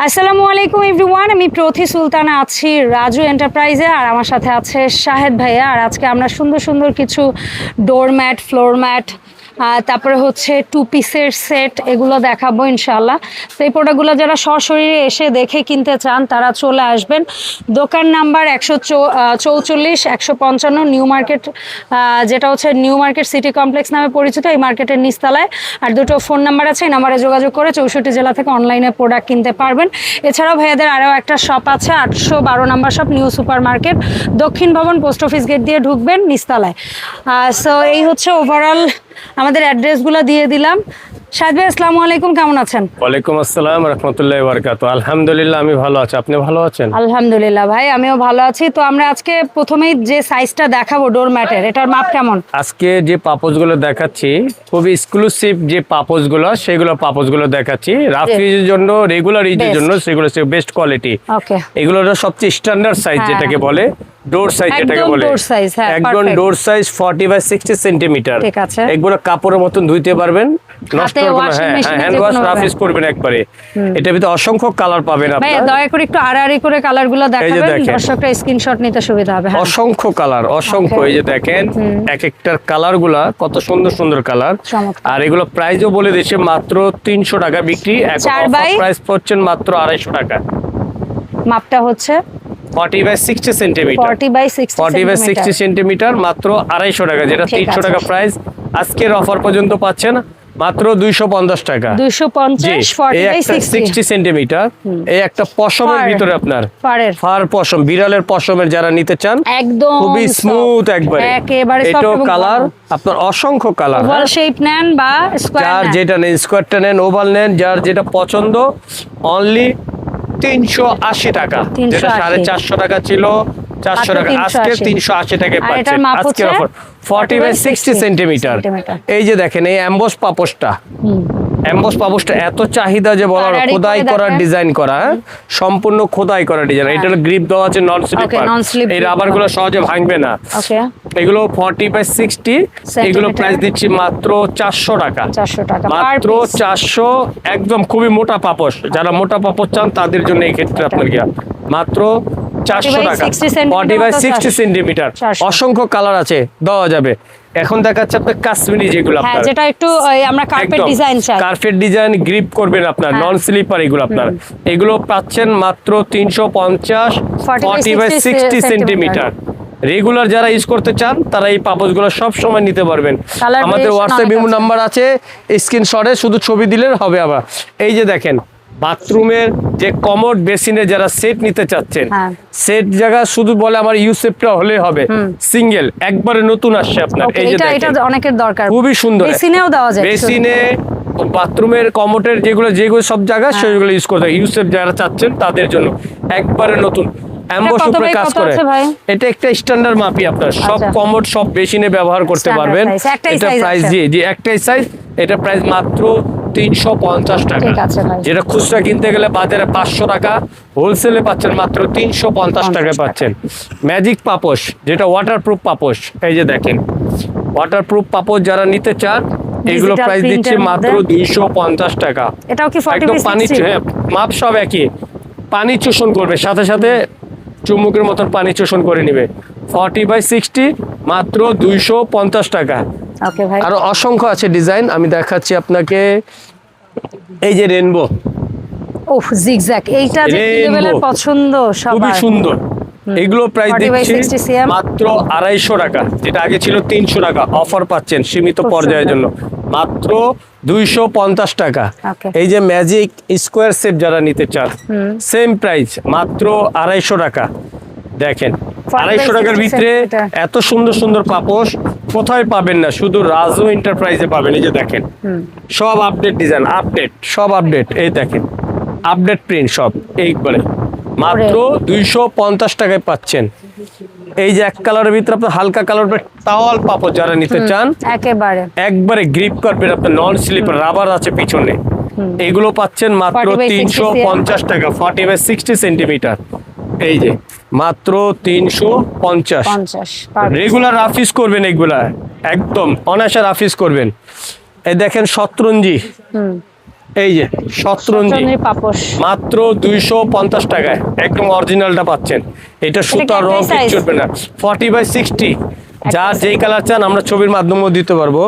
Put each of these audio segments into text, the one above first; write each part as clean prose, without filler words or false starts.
আসসালামু আলাইকুম এভরিওয়ান, আমি প্রথি সুলতানা আছি রাজু এন্টারপ্রাইজে, আর আমার সাথে আছে শাহেদ ভাইয়া। আর আজকে আমরা সুন্দর সুন্দর কিছু ডোরম্যাট, ফ্লোর ম্যাট, তারপরে হচ্ছে টু পিসের সেট, এগুলো দেখাবো ইনশাল্লাহ। তো এই প্রোডাক্টগুলো যারা সশরীরে এসে দেখে কিনতে চান তারা চলে আসবেন। দোকান নাম্বার 144 155 নিউ মার্কেট, যেটা হচ্ছে নিউ মার্কেট সিটি কমপ্লেক্স নামে পরিচিত, এই মার্কেটের নিচতলায়। আর দুটো ফোন নাম্বার আছে, এই নাম্বারে যোগাযোগ করে 64 জেলা থেকে অনলাইনে প্রোডাক্ট কিনতে পারবেন। এছাড়াও ভাইয়াদের আরও একটা শপ আছে, 812 number shop, new super market, দক্ষিণ ভবন, পোস্ট অফিস গেট দিয়ে ঢুকবেন নিচতলায়। সো এই হচ্ছে ওভারঅল আমাদের অ্যাড্রেসগুলো দিয়ে দিলাম। শাহেদ ভাই আসসালামু আলাইকুম, কেমন আছেন? ওয়ালাইকুম আসসালাম রাহমাতুল্লাহি ওয়া বারাকাতুহু। আলহামদুলিল্লাহ আমি ভালো আছি, আপনি ভালো আছেন? আলহামদুলিল্লাহ ভাই, আমিও ভালো আছি। তো আমরা আজকে প্রথমেই যে সাইজটা দেখাবো ডোর ম্যাটের, এটার মাপ কেমন? আজকে যে পাপোশগুলো দেখাচ্ছি খুবই এক্সক্লুসিভ যে পাপোশগুলো, সেগুলো পাপোশগুলো দেখাচ্ছি রাফ ইউজের জন্য, রেগুলার ইউজের জন্য, সেগুলো বেস্ট কোয়ালিটি। ওকে, এগুলো সবচেয়ে স্ট্যান্ডার্ড সাইজ যেটাকে বলে, ডোর সাইজ যেটাকে বলে, একদম ডোর সাইজ 40 বাই 60 সেন্টিমিটার। ঠিক আছে, এগুলো কাপড়ের মতন ধুইতে পারবেন, নষ্ট করবে না। হ্যাঁ, হ্যান্ড ওয়াশ, রাফ ইউজ করবেন একবারে। এটার ভিতরে অসংখ্য কালার পাবেন ভাই, আপনারা। দয়া করে একটু আড়াআড়ি করে কালারগুলো দেখাবেন, দর্শকরা স্ক্রিনশট নিতে সুবিধা হবে। অসংখ্য কালার, অসংখ্য। এই যে দেখেন এক একটার কালারগুলা কত সুন্দর সুন্দর কালার। আর এগুলো প্রাইসও বলে দিয়েছে মাত্র 300 টাকা বিক্রি, এখন প্রাইস পড়ছেন মাত্র 250 টাকা। মাপটা হচ্ছে 40 বাই 60 সেন্টিমিটার, 40 বাই 60 সেন্টিমিটার, মাত্র 250 টাকা, যেটা 300 টাকা প্রাইস। আজকের অফার পর্যন্ত পাচ্ছেন মাত্র 250 টাকা। 250 40 বাই 60 সেন্টিমিটার। এই একটা পশমের ভিতরে আপনার ফার পশম, বিড়ালের পশমের যারা নিতে চান, একদম খুবই স্মুথ একবারে। এটাও কালার আপনার অসংখ্য কালার, ওভাল শেপ নেন বা স্কয়ার, যার যেটা নেন, স্কয়ারটা নেন, ওভাল নেন, যার যেটা পছন্দ। অনলি 380 টাকা, যেটা 450 টাকা ছিল, 400 টাকা, আজকে 380 টাকায় পাচ্ছেন। আজকের অফার 40 বাই 60 সেন্টিমিটার। এই যে দেখেন এই এমবস পাপোশটা, এমবস পাপোশটা এত চাহিদা যে বলার, খোদাই করার ডিজাইন করা, সম্পূর্ণ খোদাই করা ডিজাইন। এটা গ্রিপ দেওয়া আছে, নন স্লিপার, এই রাবারগুলো সহজে ভাঙবে না। এগুলো 40 বাই 60, এগুলো প্রাইস দিচ্ছি মাত্র 400 টাকা, মাত্র 400। একদম খুবই মোটা পাপোশ, যারা মোটা পাপোশ চান তাদের জন্য এই ক্ষেত্রে আপনার কি মাত্র 400 টাকা, 40 বাই 60 সেন্টিমিটার। অসংখ্য কালার আছে, দেওয়া যাবে। এখন দেখাচ্ছে আপনার কাশ্মীরি, যেগুলো আপনার যেটা একটু আমরা কার্পেট ডিজাইন চাই, কার্পেট ডিজাইন গ্রিপ করবেন আপনার, নন স্লিপার এগুলো আপনার। এগুলো পাচ্ছেন মাত্র 350, 40 বাই 60 সেন্টিমিটার। রেগুলার যারা ইউজ করতে চান তারা এই পাপোশগুলো সব সময় নিতে পারবেন। আমাদের হোয়াটসঅ্যাপ ইমো নাম্বার আছে, স্ক্রিনশটে শুধু ছবি দিলে হবে। আবার এই যে দেখেন বাথরুমের যে কমোড বেসিনে যারা সেট নিতে চাচ্ছেন, সেট জায়গা শুধু বলে আমার ইউসেফটা হলে হবে, সিঙ্গেল একবারে নতুন আসছে আপনার। এই যে এটা অনেকের দরকার, খুবই সুন্দর, বেসিনেও দেওয়া যায়, বেসিনে, বাথরুমের কমোডের যেগুলো সব জায়গা সেগুলো ইউজ করতে, ইউসেফ যারা চাচ্ছেন তাদের জন্য একবারে নতুন এমবস উপরে কাজ করে। এটা একটা স্ট্যান্ডার্ড মাপি, আপনার সব কমোড সব বেসিনে ব্যবহার করতে পারবেন। এটা প্রাইস জি একটাই সাইজ, এটা প্রাইস মাত্র 350 টাকা, যেটা খুচরা কিনতে গেলে বাজারে 500 টাকা, হোলসেলে পাচ্ছেন মাত্র 350 টাকায় পাচ্ছেন। ম্যাজিক পাপোশ, যেটা ওয়াটারপ্রুফ পাপোশ, এই যে দেখেন ওয়াটারপ্রুফ পাপোশ যারা নিতে চান, এগুলো প্রাইস দিচ্ছে মাত্র 250 টাকা। এটাও কি 40 একদম পানি, মাপ সব একই, পানি শোষণ করবে, সাথে সাথে চুমুকের মতন পানি শোষণ করে নিবে। 40 বাই 60 মাত্র 250 টাকা। আরো অসংখ্য আছে ডিজাইন, আমি দেখাচ্ছি আপনাকে। এই যে রেনবো, ওহ জিগজ্যাগ, এইটা যে লেভেলের পছন্দ, খুবই সুন্দর। এগুলো প্রাইস দিচ্ছি মাত্র 250 টাকা, যেটা আগে ছিল 300 টাকা। অফার পাচ্ছেন সীমিত পর্যায়ের জন্য মাত্র 250 টাকা। এই যে ম্যাজিক স্কোয়ার শেপ যারা নিতে চান, সেম প্রাইস মাত্র 250 টাকা। দেখেন 250 টাকার ভিতরে এত সুন্দর সুন্দর পাপোশ কোথায় পাবেন না, শুধু রাজু এন্টারপ্রাইজে পাবেন। এই যে দেখেন সব আপডেট ডিজাইন, আপডেট সব আপডেট। এই দেখেন আপডেট প্রিন্ট সব এইবারে মাত্র 250 টাকায় পাচ্ছেন। এই যে এক কালারের ভিতরে আপনার হালকা কালার টাওয়াল পাপোশ যারা নিতে চান, একবারে গ্রিপ করবেন আপনার, নন স্লিপার, রাবার আছে পিছনে, এগুলো পাচ্ছেন মাত্র 350 টাকা, 40 বাই 60 সেন্টিমিটার। এই যে মাত্র 350। রেগুলার রাফিস করবেন, এগুলা একদম অনায়াসে রাফিস করবেন। এই দেখেন শতরঞ্জি, এই যে শতরঞ্জি পাপোশ মাত্র 250 টাকায় একদম অরিজিনালটা পাচ্ছেন। এটা সুতার রং কিছু উঠবে না। 40/60 যার যেই কালার চান আমরা ছবির মাধ্যমেও দিতে পারবো।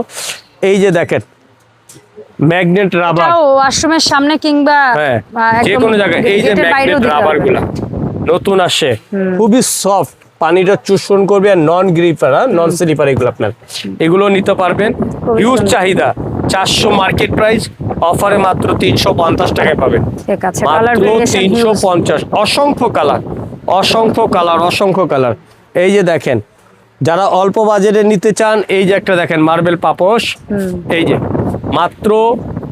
এই যে দেখেন ম্যাগনেট রাবার, ওয়াশরুমের সামনে কিংবা যে কোনো জায়গায় এই যে ম্যাগনেট রাবার গুলা নতুন আসে, খুবই সফট, পানিটা চুষণ করবে, আর নন গ্রিপার নন স্লিপার এগুলো আপনার এগুলো নিতে পারবেন। হিউজ চাহিদা, 400 মার্কেট প্রাইস, অফারে মাত্র 350 টাকায় পাবেন। ঠিক আছে, মাত্র 350। অসংখ্য কালার, অসংখ্য কালার, অসংখ্য কালার। এই যে দেখেন যারা অল্প বাজেটে নিতে চান, এই যে একটা দেখেন মার্বেল পাপোশ, এই যে মাত্র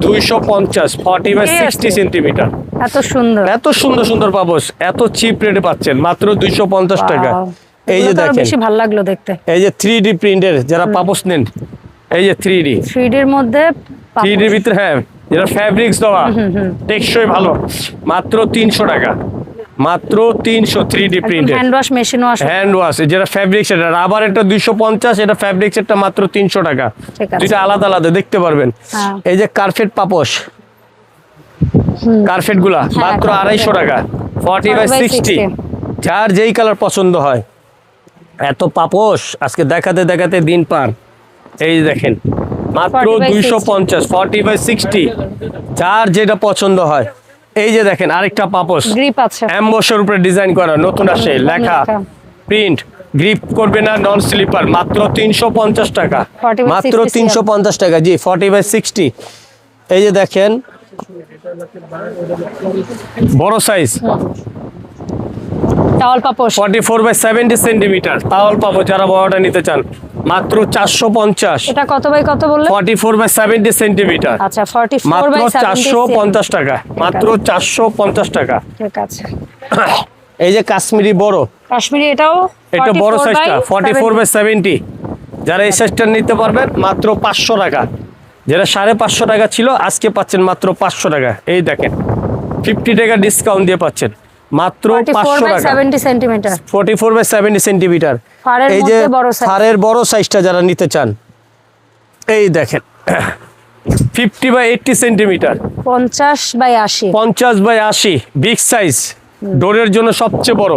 250, 40/60 সেন্টিমিটার। এত সুন্দর, এত সুন্দর সুন্দর পাপোশ এত চিপ রেটে পাচ্ছেন মাত্র 250 টাকা। এই যে দেখেন বেশি ভালো লাগলো দেখতে। এই যে 3D প্রিন্টের যারা পাপোশ নেন, এই যে 3D এর মধ্যে 3D ভিতরে, হ্যাঁ যেটা ফ্যাব্রিক্স দেওয়া, টেকসই ভালো, মাত্র 300 টাকা। মাত্র 300 3D প্রিন্টের হ্যান্ড ওয়াশ মেশিনও আছে, হ্যান্ড ওয়াশ। যেটা ফ্যাব্রিক্স, এটা রাবার এটা 250, এটা ফ্যাব্রিক্স এটা মাত্র 300 টাকা। দুইটা আলাদা আলাদা দেখতে পারবেন। এই যে কার্পেট পাপোশ, কার্পেট গুলা মাত্র 250 টাকা, 40/60 যার যেই কালার পছন্দ হয়। এত পাপোশ আজকে দেখাতে দেখাতে দিন পার। এই দেখেন মাত্র 250, 40/60 যার যেটা পছন্দ হয়। এই যে দেখেন আরেকটা পাপোশ, গ্রিপ আছে, এমবসের উপরে ডিজাইন করা, নতুন আসে, লেখা, প্রিন্ট, গ্রিপ করবে না, নন স্লিপার, মাত্র 350 টাকা, মাত্র 350 টাকা। জি 40/60। এই যে দেখেন বড় সাইজ টাওয়াল পাপোশ 44/70 সেন্টিমিটার টাওয়াল পাবো যারা বড়টা নিতে চান, মাত্র 450। এটা কত বাই কত বললেন? 44/70 সেন্টিমিটার। আচ্ছা 44/70 মাত্র 450 টাকা, মাত্র 450 টাকা। ঠিক আছে। এই যে কাশ্মীরি বড়, কাশ্মীরি এটাও এটা বড় সাইজটা 44/70 যারা এই সাইজটা নিতে পারবেন মাত্র 500 টাকা। যেটা 550 টাকা ছিল আজকে পাচ্ছেন মাত্র 500 টাকা। এই দেখেন 50 টাকা ডিসকাউন্ট দিয়ে পাচ্ছেন মাত্র 500 টাকা। 70 সেন্টিমিটার, 44/70 সেন্টিমিটার। এই যে থারের বড় সাইজটা যারা নিতে চান, এই দেখেন 50/80 সেন্টিমিটার, 50/80, 50/80 বিগ সাইজ, ডোরের জন্য সবচেয়ে বড়,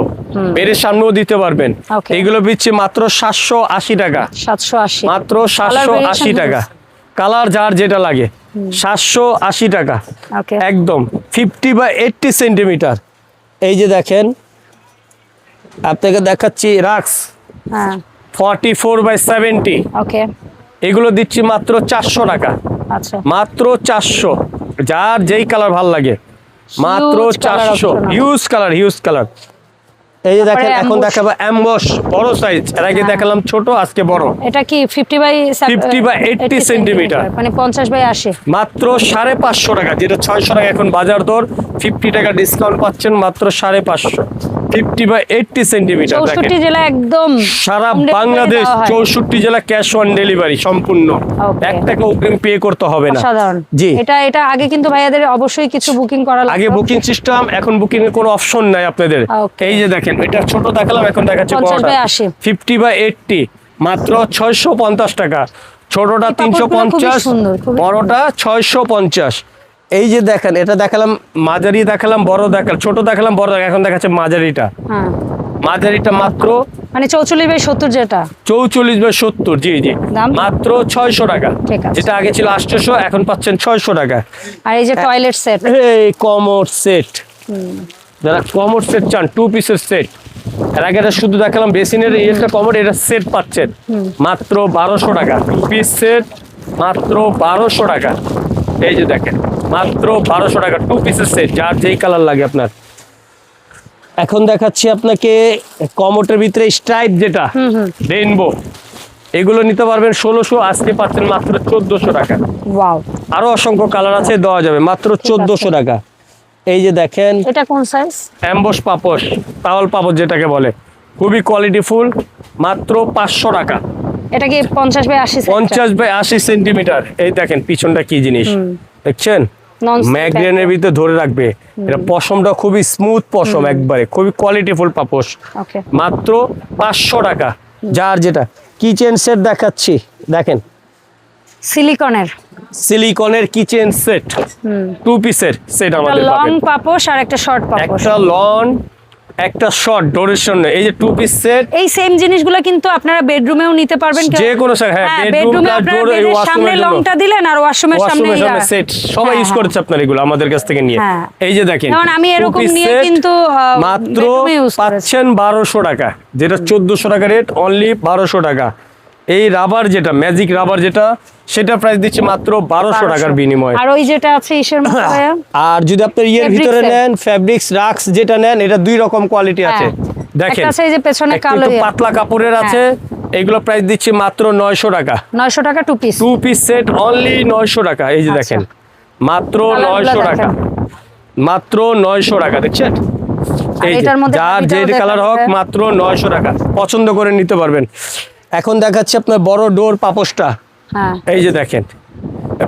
বেড়ের সামনেও দিতে পারবেন। এগুলো দিচ্ছি মাত্র 780 টাকা, 780, মাত্র 780 টাকা। কালার যার যেটা লাগে 780 টাকা একদম। 50/80 সেন্টিমিটার। এই যে দেখেন আপনাকে দেখাচ্ছি রাক্স, 44/70, ওকে, এগুলো দিচ্ছি মাত্র 400 টাকা। আচ্ছা মাত্র 400 যার যেই কালার ভালো লাগে, মাত্র 400। Huge colour, huge colour. এই যে দেখেন এখন দেখাবো এমবস বড় সাইজ, এর আগে দেখালাম ছোট, আজকে বড়। এটা কি 50/80 সেন্টিমিটার, মানে 50/80, মাত্র 550 টাকা। যেটা 600 টাকা এখন বাজার দর, 50 টাকা ডিসকাউন্ট পাচ্ছেন মাত্র 550। 50/80 সেন্টিমিটার। 64 জেলা একদম সারা বাংলাদেশ 64 জেলা ক্যাশ অন ডেলিভারি সম্পূর্ণ, 1 টাকা অগ্রিম পে করতে হবে না। সাধারণ জি এটা আগে কিন্তু ভাইয়াদের অবশ্যই কিছু বুকিং করা লাগবে। আগে বুকিং সিস্টেম, এখন বুকিং এর কোনো অপশন নাই আপনাদের। এই যে দেখেন এটা ছোট দেখালাম, এখন দেখাচ্ছি বড়টা 50/80 মাত্র 650 টাকা। ছোটটা 350, বড়টা 650। এই যে দেখেন এটা দেখালাম মাঝারি, দেখালাম বড়, দেখালাম ছোট, দেখালাম বড়, এখন দেখাচ্ছে মাঝারিটা। মাঝারিটা মাত্র মানে 44/70, যেটা 44/70। জি জি মাত্র 600 টাকা। যেটা আগে ছিল 800, এখন পাচ্ছেন 600 টাকা। আর এই যে টয়লেট সেট, এই কমোড সেট, যারা কমোড সেট চান, 2 পিসের সেট, এর আগে এটা শুধু দেখালাম বেসিনের একটা কমোড, এটা সেট পাচ্ছেন মাত্র 1200 টাকা। 2 পিস সেট মাত্র 1200 টাকা। এই যে দেখেন মাত্র 1200 টাকা 2 পিসের সেট, যার যেই কালার লাগে আপনার। এখন দেখাচ্ছি আপনাকে কমোটের ভিতরে স্ট্রাইপ, যেটা রেইনবো, এগুলো নিতে পারবেন 1600, আজকে পাচ্ছেন মাত্র 1400 টাকা। ওয়াও, আরো অসংখ্য কালার আছে, দেওয়া যাবে মাত্র 1400 টাকা। এই যে দেখেন এটা কোন সাইজ? এমবস পাপোশ, টাওয়াল পাপোশ যেটাকে বলে, খুবই কোয়ালিটিফুল, মাত্র 500 টাকা। এটা কি 50/80? 50/80 সেন্টিমিটার। এই দেখেন পিছনটা কি জিনিস দেখছেন, ম্যাগনেটের ভিতরে ধরে রাখবে। এটা পশমটা খুবই স্মুথ পশম, একবারে খুবই কোয়ালিটিফুল পাপোশ, মাত্র 500 টাকা। যার যেটা কিচেন সেট দেখাচ্ছি, দেখেন সিলিকনের, সিলিকনের কিচেন সেট, 2 পিসের সেট আমাদের লং পাবেন। পাপোশ আর একটা শর্ট পাপোশ, একটা লং একটা শর্ট ডোরের জন্য এই যে 2 পিস সেট। এই সেম জিনিসগুলো কিন্তু আপনারা বেডরুমেও নিতে পারবেন, যে কোনো হ্যাঁ বেডরুম প্লাস ডোর, এই সামনে ওয়াশরুমের লংটা দিলেন আর ওয়াশরুমের সামনে সেট সবাই ইউজ করেছে আপনারা এগুলো আমাদের কাছ থেকে নিয়ে। এই যে দেখেন যেমন আমি এরকম নিয়ে কিন্তু মাত্র পাচ্ছেন 1200 টাকা, যেটা 1400 টাকা রেট, অনলি 1200 টাকা। এই রাবার যেটা ম্যাজিক রাবার যেটা, সেটা প্রাইস দিচ্ছে মাত্র 1200 টাকার বিনিময়ে। আর ওই যেটা আছে ইসের মতো ভাইয়া, আর যদি আপনি ইয়ের ভিতরে নেন ফেব্রিক্স রাক্স যেটা নেন, এটা 2 রকম কোয়ালিটি আছে। দেখেন একটা আছে এই যে পেছনে কালো একটু পাতলা কাপড়ের আছে, এগুলো প্রাইস দিচ্ছি মাত্র 900 টাকা। 900 টাকা 2 পিস, 2 পিস সেট অনলি 900 টাকা। এই যে দেখেন মাত্র 900 টাকা, মাত্র 900 টাকা, দেখছেন? এই যে যার যে কালার হোক মাত্র 900 টাকা, পছন্দ করে নিতে পারবেন। এখন দেখাচ্ছি আপনার বড় ডোর পাপোশটা। এই যে দেখেন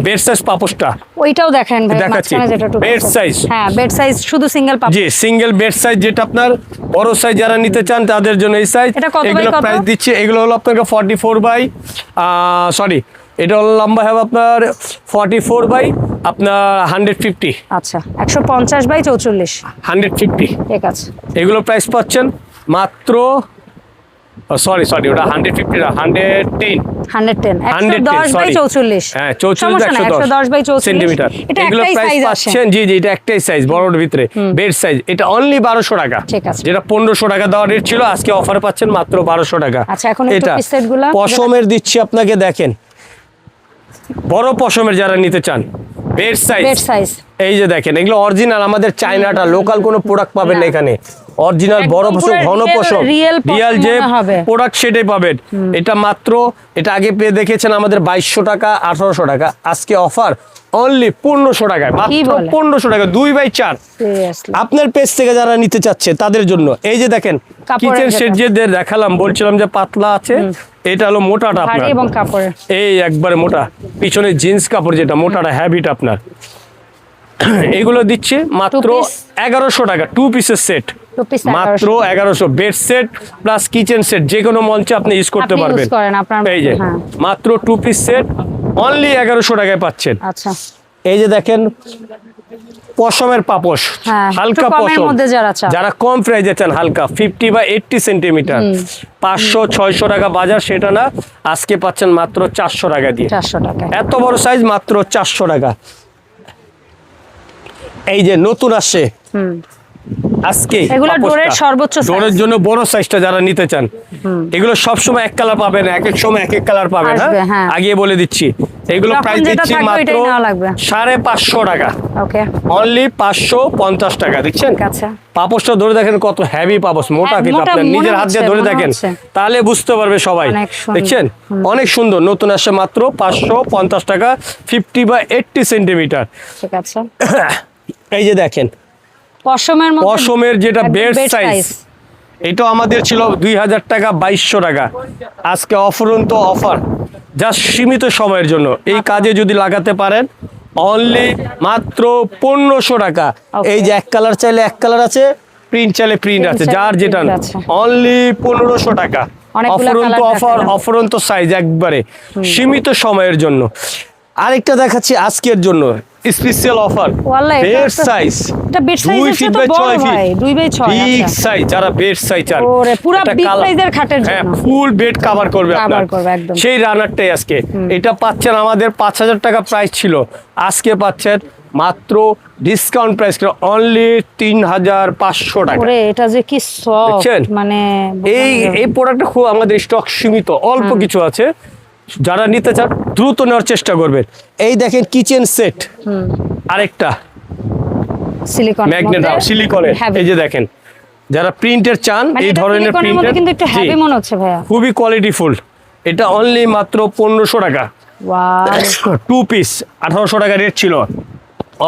বেড সাইজ পাপোশটা, ওইটাও দেখেন ভাই, দেখাচ্ছি মাঝখানে যেটা বেড সাইজ। হ্যাঁ বেড সাইজ, শুধু সিঙ্গেল পাপোশ, জি সিঙ্গেল বেড সাইজ, যেটা আপনার বড় সাইজ যারা নিতে চান তাদের জন্য এই সাইজ। এগুলো প্রাইস দিচ্ছে, এগুলো হলো আপনাকে 44 বাই সরি এটা হলো লম্বা হবে আপনার 44 বাই আপনার 150। আচ্ছা 150 বাই 44, 150, ঠিক আছে। এগুলো প্রাইস পাচ্ছেন মাত্র সরি ওটা 150 না 110 110 বাই 44, হ্যাঁ 110 বাই 44 সেন্টিমিটার। এগুলো প্রাইস পাচ্ছেন, জি এটা একটাই সাইজ বড়র ভিতরে বেড সাইজ, এটা অনলি 1200 টাকা। ঠিক আছে, যেটা 1500 টাকা দেওয়ার রেট ছিল, আজকে অফারে পাচ্ছেন মাত্র 1200 টাকা। আচ্ছা এখন একটু পিস সেটগুলো পশমের দিচ্ছি আপনাকে, দেখেন বড় পশমের যারা নিতে চান বেড সাইজ, এই যে দেখেন এগুলো অরিজিনাল আমাদের চায়নাটা, লোকাল কোনো প্রোডাক্ট পাবেন না এখানে। অরিজিনাল বড় পশম, ঘন পশম, রিয়েল যে প্রোডাক্ট সেটাই পাবেন। এটা মাত্র, এটা আগে পেয়ে দেখেছেন আমাদের 2200 টাকা 1800 টাকা, আজকে অফার অনলি 1500 টাকায়, মাত্র 1500 টাকা 2x4। আপনার পেজ থেকে যারা নিতে চাচ্ছে তাদের জন্য এই যে দেখেন কিচেন সেট যে দেখালাম, বলছিলাম যে পাতলা আছে, এটা হলো মোটাটা আপনার, এবং কাপড়ের এই একবারে মোটা, পিছনে জিন্স কাপড় যেটা মোটাটা হ্যাবিট আপনার। এগুলো দিচ্ছে মাত্র 1100 টাকা, 2 পিসের সেট, মাত্র 1100। Bed set plus kitchen set যে কোনো মঞ্চে আপনি ইউজ করতে পারবেন। এই যে মাত্র 2 পিস সেট অনলি 1100 টাকায় পাচ্ছেন। আচ্ছা এই যে দেখেন পশমের পাপোশ, হালকা পশম, যারা কম প্রাইসে চান হালকা 50 বা 80 সেন্টিমিটার, 500-600 টাকা বাজার, সেটা না আজকে পাচ্ছেন মাত্র 400 টাকা দিয়ে। 400 টাকা, এত বড় সাইজ মাত্র 400 টাকা। এই যে নতুন আসছে আজকে, এগুলো ডোরের সর্বোচ্চ সাইজ, ডোরের জন্য বড় সাইজটা যারা নিতে চান, এগুলো সব সময় এক কালার পাবেন, এক এক সময় এক এক কালার পাবেন। হ্যাঁ আগে বলে দিচ্ছি, এগুলো প্রাইস দিচ্ছি মাত্র 550 টাকা, ওকে অনলি 550 টাকা। দেখছেন পাপোশটা ধরে দেখেন কত হেভি পাপোশ, মোটা, কিন্তু আপনি নিজের হাত দিয়ে ধরে দেখেন তাহলে বুঝতে পারবে সবাই। দেখছেন অনেক সুন্দর, নতুন আসছে মাত্র 550 টাকা, 50 বা 80 সেন্টিমিটার। ঠিক আছে এই যে দেখেন পশমের যেটা বেড সাইজ, এটা আমাদের ছিল 2000 টাকা 2200 টাকা, আজকে অফুরন্ত অফার, জাস্ট সীমিত সময়ের জন্য। এই কাজে যদি লাগাতে পারেন অনলি মাত্র 1500 টাকা। এই যে এক কালার চাইলে এক কালার আছে, প্রিন্ট চাইলে প্রিন্ট আছে, যার যেটা অনলি 1500 টাকা। অফুরন্ত অফার, অফুরন্ত সাইজ, একবারে সীমিত সময়ের জন্য। আরেকটা দেখাচ্ছি আজকের জন্য স্পেশাল অফার, বেড সাইজ, এটা 2 feet by 6 feet, 2 by 6 big size, যারা বেড সাইজ চান পুরো বিগ সাইজের খাটের জন্য, হ্যাঁ ফুল বেড কভার করবে আপনার, সেই রানারটাই আজকে। এটা পাচ্ছেন আমাদের 5000 টাকা প্রাইস ছিল, আজকে পাচ্ছেন মাত্র ডিসকাউন্ট প্রাইস করে অনলি 3500 টাকা। ওরে এটা যে কি সফট, মানে এই প্রোডাক্টটা খুব আমাদের স্টক সীমিত, অল্প কিছু আছে, যারা নিতে চান দ্রুত নেওয়ার চেষ্টা করবেন। এই দেখেন কিচেন সেট, আরেকটা সিলিকন ম্যাগনেট সিলিকনের, এই যে দেখেন যারা প্রিন্টের চান, এই ধরনের প্রিন্টের কিন্তু একটু হেভি মনে হচ্ছে ভাইয়া, খুবই কোয়ালিটিফুল, এটা অনলি মাত্র 1500 টাকা। ওয়াও 2 পিস 1800 টাকা রেট ছিল,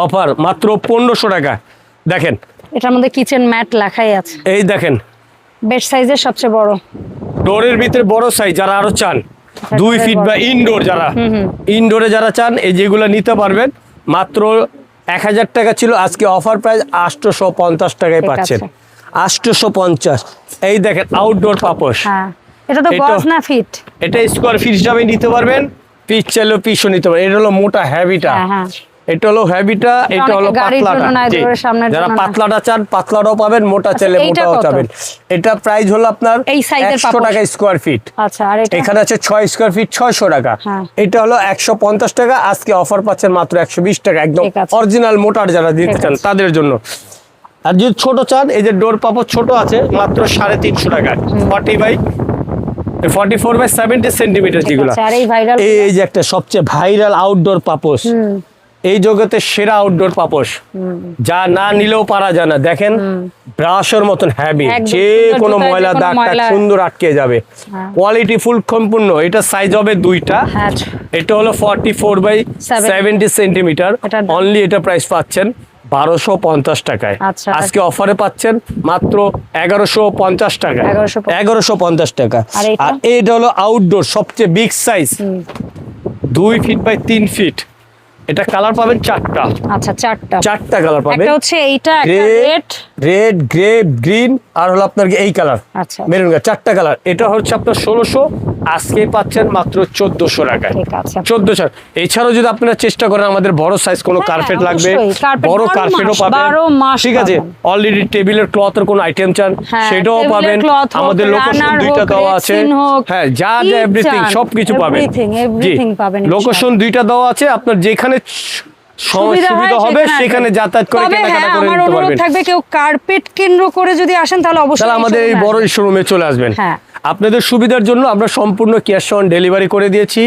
অফার মাত্র 1500 টাকা। দেখেন এটার মধ্যে কিচেন ম্যাট লেখাই আছে, এই দেখেন বেড সাইজের সবচেয়ে বড়, ডোরের ভিতরে বড় সাইজ, যারা আরো চান 2 ফিট বা ইনডোর, যারা ইনডোরে যারা চান এই যেগুলো নিতে পারবেন। মাত্র 1000 টাকা ছিল, আজকে অফার প্রাইস 850 টাকায় পাচ্ছেন, 850। এই দেখেন আউটডোর পাপোশ, এটা তো গজ না ফিট, এটা স্কয়ার ফিট হিসাবে নিতে পারবেন, পিস চাইলেও পিসও নিতে পারেন। এটা হলো মোটা হ্যাভিটা, এটা হলো হ্যাভিটা, এটা হলো পাতলাটা। যারা পাতলাটা চান পাতলাটাও পাবেন, মোটা চাইলে মোটাও পাবেন। এটা প্রাইস হলো আপনার 100 টাকা স্কয়ার ফিট। আচ্ছা, আর এখানে আছে 6 স্কয়ার ফিট 600 টাকা। এটা হলো 150 টাকা, আজকে অফার পাচ্ছেন মাত্র 120 টাকা, একদম অরিজিনাল মোটার যারা দিতে চান তাদের জন্য। আর যদি ছোট চান, এই যে ডোর পাপোশ ছোট আছে মাত্র 350 টাকা, 44 বাই 70 সেন্টিমিটার যেগুলো। এই যে একটা সবচেয়ে ভাইরাল আউটডোর পাপোশ, এই জগতের সেরা আউটডোর পাপোশ, যা না নিলেও পারা যায় না। দেখেন ব্রাশের মতন হ্যাভি, যে কোনো ময়লা দাগ সুন্দর আটকে যাবে, কোয়ালিটি ফুল সম্পূর্ণ। এটা সাইজ হবে 2টা, এটা হলো 44 বাই 70 সেন্টিমিটার। অনলি এটা প্রাইস পাচ্ছেন 1250 টাকায়। আজকে অফারে পাচ্ছেন মাত্র 1150 টাকা, 1150 টাকা। আর এটা হলো আউটডোর সবচেয়ে big size, 2 feet by 3 feet. এটা কালার পাবেন 4টা। আচ্ছা, 4টা কালার পাবেন। একটা হচ্ছে এইটা, একটা রেড, গ্রে, গ্রিন, আর হলো আপনার এই কালার মেরুন কালার, 4টা কালার। এটা হচ্ছে আপনার 1600, আজকে পাচ্ছেন মাত্র 1400 টাকায়। 1400। এছাড়াও যদি আপনারা চেষ্টা করেন, আমাদের বড় সাইজ কোনো কার্পেট লাগবে, বড় কার্পেটও পাবেন, ঠিক আছে। অলরেডি টেবিলের ক্লথের কোনো আইটেম চান সেটাও পাবেন, আমাদের লোকেশন 2টা দেওয়া আছে। হ্যাঁ, যা যা এভরিথিং সবকিছু পাবেন। লোকেশন 2টা দেওয়া আছে, আপনার যেখানে সুবিধা হবে সেখানে যাতায়াত করে কেনাকাটা করে নিতে পারবেন। থাকবে কেউ কার্পেট কেন্দ্র করে যদি আসেন তাহলে অবশ্যই আমাদের এই বড় শোরুমে চলে আসবেন। আপনাদের সুবিধার জন্য আমরা সম্পূর্ণ ক্যাশ অন ডেলিভারি করে দিয়েছি।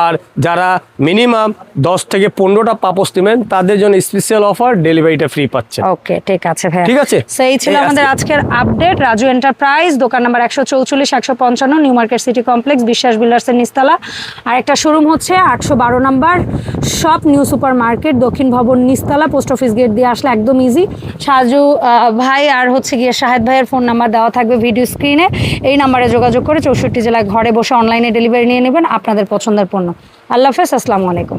আর যারা মিনিমাম 10 থেকে 15টা পাপোশ নেবেন তাদের জন্য স্পেশাল অফার, ডেলিভারিটা ফ্রি পাচ্ছেন। ওকে, ঠিক আছে ভাই, ঠিক আছে। সো এই ছিল আমাদের আজকের আপডেট। রাজু এন্টারপ্রাইজ, দোকান number 144 155 new market city complex, বিশ্বাস বিল্ডার্সের নিচতলা। আর একটা শোরুম হচ্ছে 812 number shop, new super market, দক্ষিণ ভবন নিচতলা, পোস্ট অফিস গেট দিয়ে আসলে একদম ইজি। সাজু ভাই আর হচ্ছে গিয়ে শাহেদ ভাইয়ের ফোন নাম্বার দেওয়া থাকবে ভিডিও স্ক্রিনে। এই নাম্বারে যোগাযোগ করে 64 জেলায় ঘরে বসে অনলাইনে ডেলিভারি নিয়ে নেবেন আপনাদের পছন্দের পণ্য। আল্লাহ হাফেজ, আসসালামু আলাইকুম।